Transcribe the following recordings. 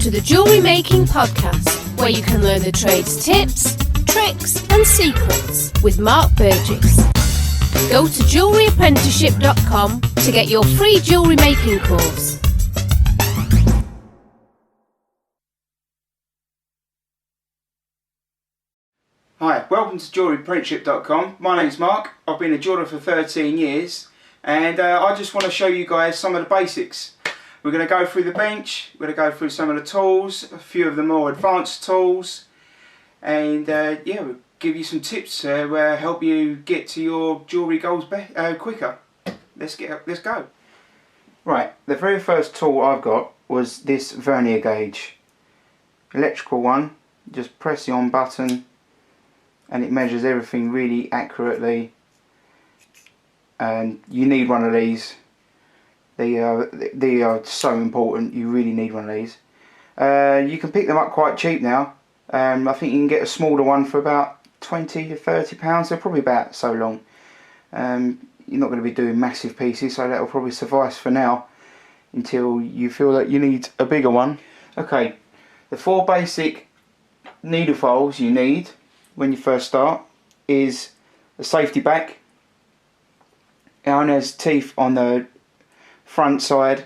to the Jewellery Making Podcast, where you can learn the trade's tips, tricks and secrets with Mark Burgess. Go to jewelleryapprenticeship.com to get your free jewellery making course. Hi, welcome to jewelleryapprenticeship.com. My name's Mark. I've been a jeweller for 13 years and I just want to show you guys some of the basics. We're going to go through the bench, we're going to go through some of the tools, a few of the more advanced tools, and we'll give you some tips where help you get to your jewellery goals quicker. Let's go. Right, the very first tool I've got was this vernier gauge. Electrical one, just press the on button and it measures everything really accurately, and you need one of these. They are so important. You really need one of these. You can pick them up quite cheap now. I think you can get a smaller one for about £20 to £30. They're probably about so long. You're not going to be doing massive pieces, so that will probably suffice for now until you feel that you need a bigger one. Okay, the 4 basic needle files you need when you first start is a safety back. It only has teeth on the front side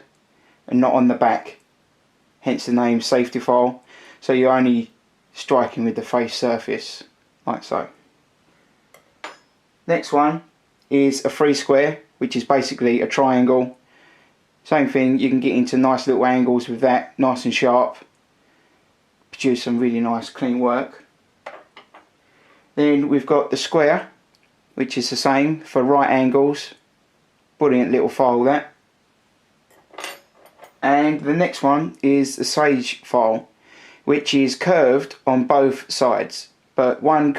and not on the back, hence the name safety file. So you're only striking with the face surface, like so. Next one is a 3 square, which is basically a triangle. Same thing, you can get into nice little angles with that, nice and sharp, produce some really nice clean work. Then we've got the square, which is the same for right angles. Brilliant little file that. And the next one is the sage file, which is curved on both sides, but one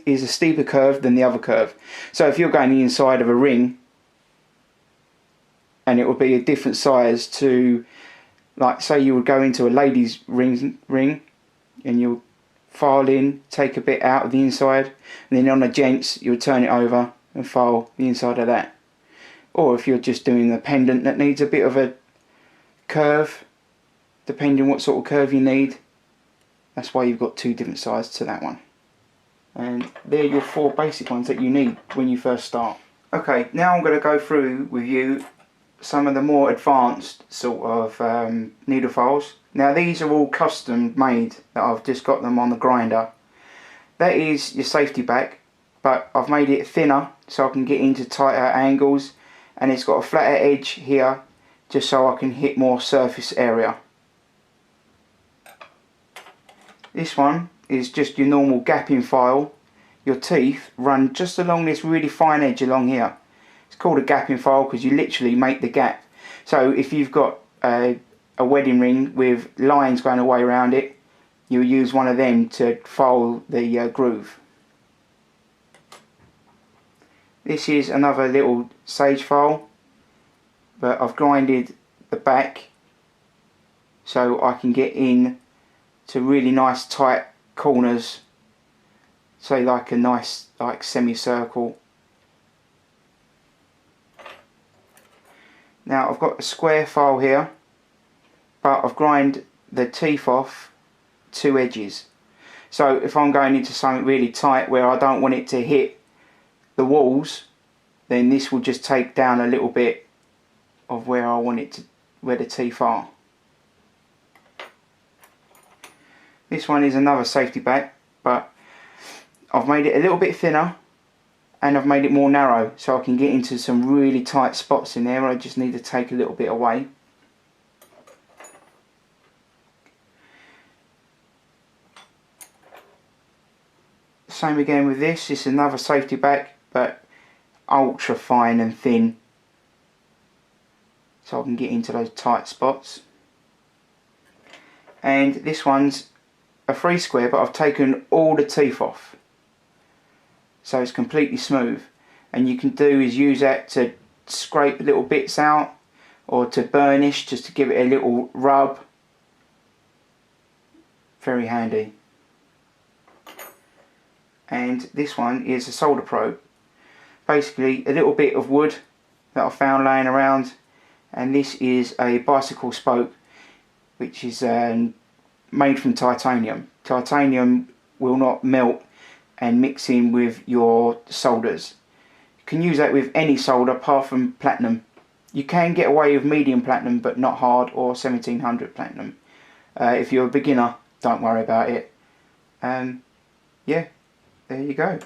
is a steeper curve than the other curve. So if you're going inside of a ring, and it would be a different size to, like say you would go into a lady's ring and you'll file in, take a bit out of the inside, and then on a gents you would turn it over and file the inside of that. Or if you're just doing a pendant that needs a bit of a curve, depending on what sort of curve you need, that's why you've got 2 different sizes to that one. And they're your 4 basic ones that you need when you first start. Okay, now I'm going to go through with you some of the more advanced sort of needle files. Now these are all custom made, that I've just got them on the grinder. That is your safety back, but I've made it thinner so I can get into tighter angles, and it's got a flatter edge here just so I can hit more surface area. This one is just your normal gapping file. Your teeth run just along this really fine edge along here. It's called a gapping file because you literally make the gap. So if you've got a wedding ring with lines going away around it, you'll use one of them to file the groove. This is another little sage file, but I've grinded the back so I can get in to really nice tight corners, say like a nice semicircle. Now I've got a square file here, but I've grinded the teeth off 2 edges. So if I'm going into something really tight where I don't want it to hit the walls, then this will just take down a little bit of where I want it to, where the teeth are. This one is another safety back, but I've made it a little bit thinner and I've made it more narrow so I can get into some really tight spots in there where I just need to take a little bit away. Same again with this. It's another safety back, but ultra fine and thin, so I can get into those tight spots. And this one's a 3 square, but I've taken all the teeth off, so it's completely smooth. And you can do is use that to scrape little bits out, or to burnish, just to give it a little rub. Very handy. And this one is a solder probe. Basically a little bit of wood that I found laying around, and this is a bicycle spoke. which is made from titanium. Titanium will not melt and mix in with your solders. You can use that with any solder apart from platinum. You can get away with medium platinum but not hard or 1700 platinum. If you're a beginner, don't worry about it. Yeah, there you go.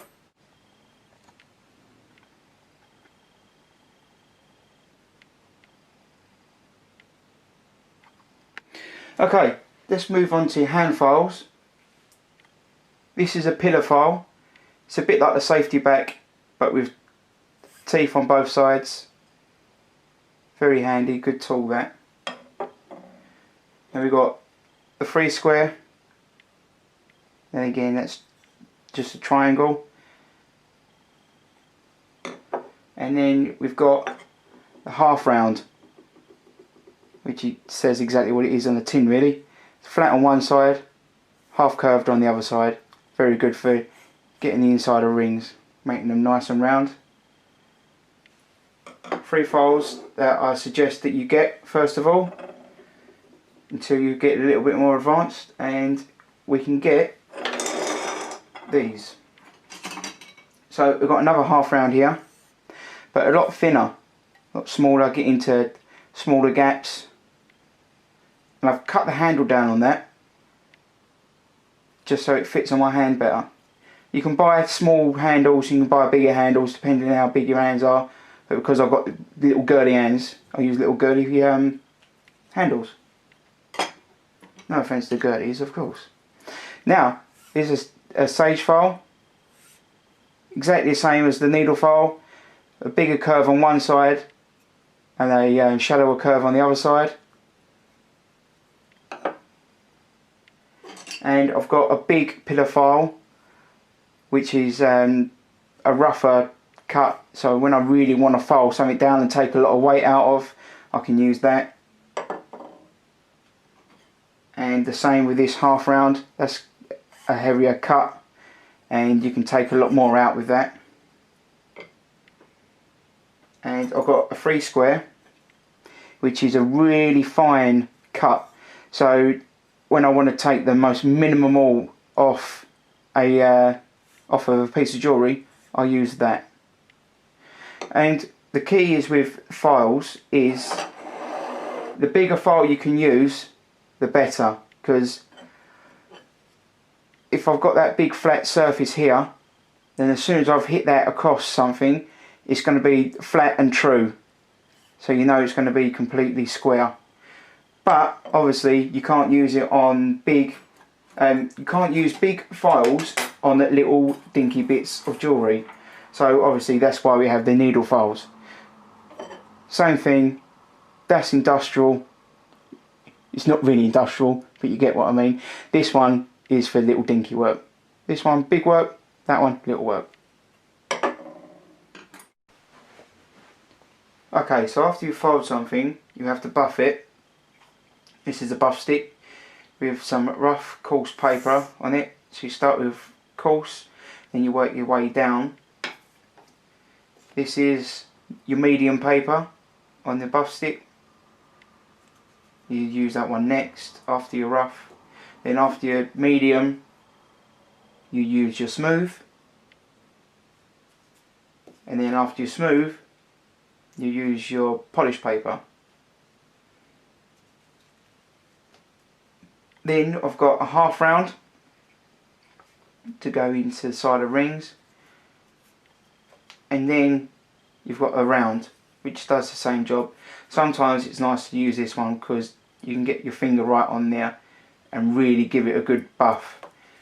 Okay, let's move on to hand files. This is a pillar file. It's a bit like the safety back, but with teeth on both sides. Very handy, good tool that. Then we've got the 3 square. Then again, that's just a triangle. And then we've got the half round, which it says exactly what it is on the tin really. It's flat on one side, half curved on the other side. Very good for getting the inside of rings, making them nice and round. 3 files that I suggest that you get first of all, until you get a little bit more advanced, and we can get these. So we've got another half round here, but a lot thinner, a lot smaller, get into smaller gaps. And I've cut the handle down on that just so it fits on my hand better. You can buy small handles, you can buy bigger handles depending on how big your hands are, but because I've got little girly hands, I use little girly handles. No offence to girlies, of course. Now, this is a sage file, exactly the same as the needle file, a bigger curve on one side and a shallower curve on the other side. And I've got a big pillar file, which is a rougher cut, so when I really want to file something down and take a lot of weight out of, I can use that. And the same with this half round, that's a heavier cut and you can take a lot more out with that. And I've got a 3 square, which is a really fine cut, so when I want to take the most minimal off of a piece of jewellery, I use that. And the key is with files is the bigger file you can use, the better, because if I've got that big flat surface here, then as soon as I've hit that across something, it's going to be flat and true, so you know it's going to be completely square. But obviously you can't use it on big, you can't use big files on little dinky bits of jewellery. So obviously that's why we have the needle files. Same thing, that's industrial. It's not really industrial, but you get what I mean. This one is for little dinky work. This one big work, that one little work. Okay, so after you fold something, you have to buff it. This is a buff stick with some rough coarse paper on it. So you start with coarse, then you work your way down. This is your medium paper on the buff stick. You use that one next after your rough. Then after your medium, you use your smooth. And then after your smooth, you use your polished paper. Then I've got a half round to go into the side of rings, and then you've got a round which does the same job. Sometimes it's nice to use this one because you can get your finger right on there and really give it a good buff.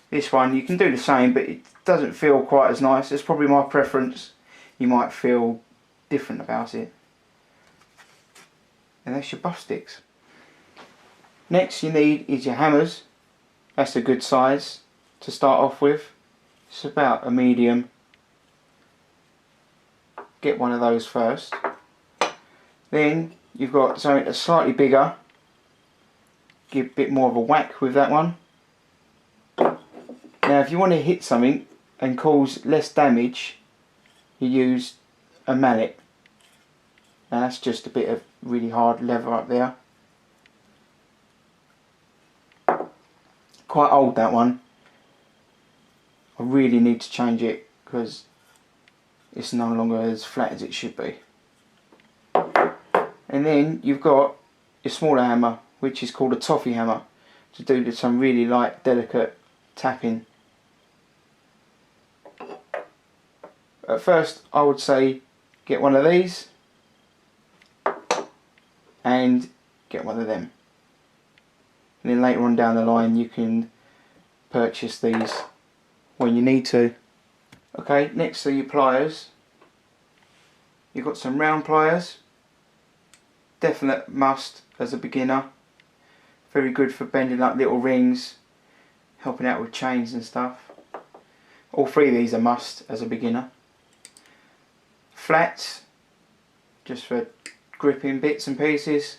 This one you can do the same, but it doesn't feel quite as nice. It's probably my preference. You might feel different about it. And that's your buff sticks. Next you need is your hammers. That's a good size to start off with. It's about a medium. Get one of those first. Then you've got something that's slightly bigger. Give a bit more of a whack with that one. Now if you want to hit something and cause less damage, you use a mallet. Now that's just a bit of really hard leather up there. quite old, that one. I really need to change it because it's no longer as flat as it should be. And then you've got your smaller hammer, which is called a toffee hammer, to do some really light, delicate tapping. At first I would say get one of these and get one of them. And then later on down the line you can purchase these when you need to. Okay, next are your pliers. You've got some round pliers. Definite must as a beginner. Very good for bending up little rings, helping out with chains and stuff. All three of these are must as a beginner. Flats, just for gripping bits and pieces.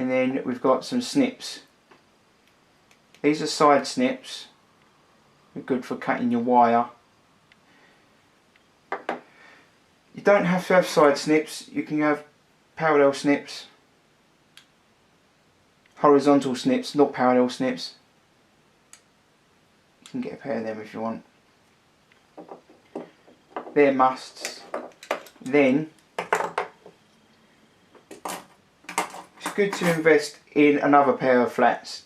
And then we've got some snips. These are side snips. They're good for cutting your wire. You don't have to have side snips, you can have parallel snips, horizontal snips, not parallel snips. You can get a pair of them if you want. They're musts. Then it's good to invest in another pair of flats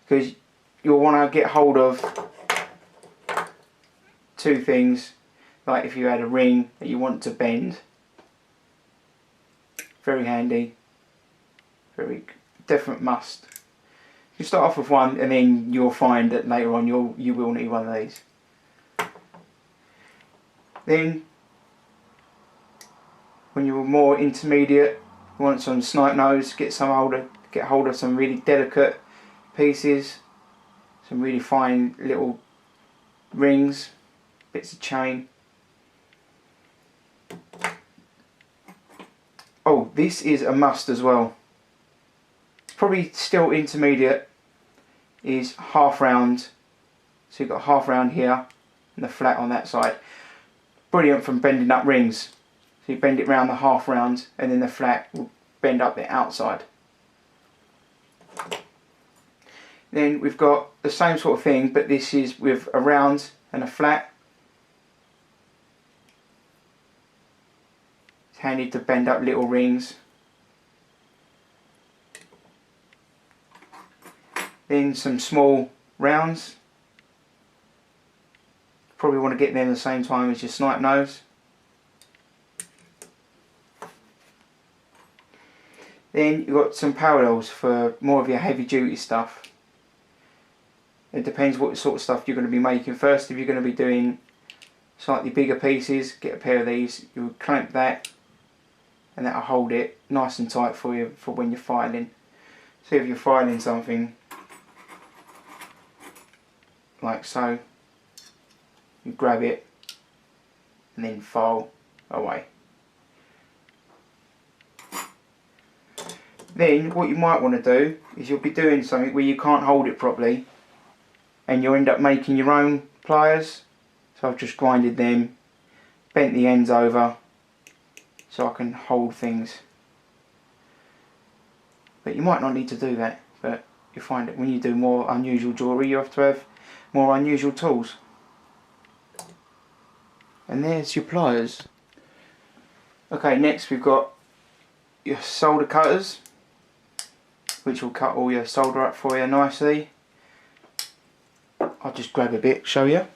because you'll want to get hold of two things. Like if you had a ring that you want to bend, very handy, very definite must. You start off with one and then you'll find that later on you will need one of these. Then when you're more intermediate, you want some snipe nose, get hold of some really delicate pieces, some really fine little rings, bits of chain. Oh, this is a must as well. It's probably still intermediate, is half round. So you've got half round here and the flat on that side. Brilliant from bending up rings. So you bend it round the half round and then the flat will bend up the outside. Then we've got the same sort of thing, but this is with a round and a flat. Handy to bend up little rings. Then some small rounds. Probably want to get them at the same time as your snipe nose. Then you've got some parallels for more of your heavy duty stuff. It depends what sort of stuff you're going to be making first. If you're going to be doing slightly bigger pieces, get a pair of these. You would clamp that and that'll hold it nice and tight for you for when you're filing. So if you're filing something like so, you grab it and then file away. Then what you might want to do is you'll be doing something where you can't hold it properly and you'll end up making your own pliers. So I've just grinded them, bent the ends over so I can hold things. But you might not need to do that, but you find that when you do more unusual jewellery you have to have more unusual tools. And there's your pliers. Okay, next we've got your solder cutters, which will cut all your solder up for you nicely. I'll just grab a bit, show you.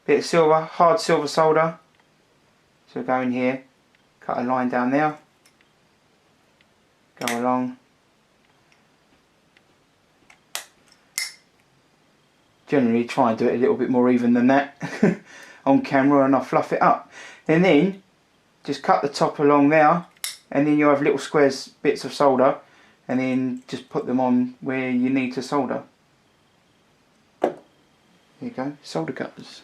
Bit of silver, hard silver solder. So go in here, cut a line down there, go along. Generally try and do it a little bit more even than that on camera, and I'll fluff it up. And then just cut the top along there, and then you have little squares, bits of solder, and then just put them on where you need to solder. There you go, solder cutters.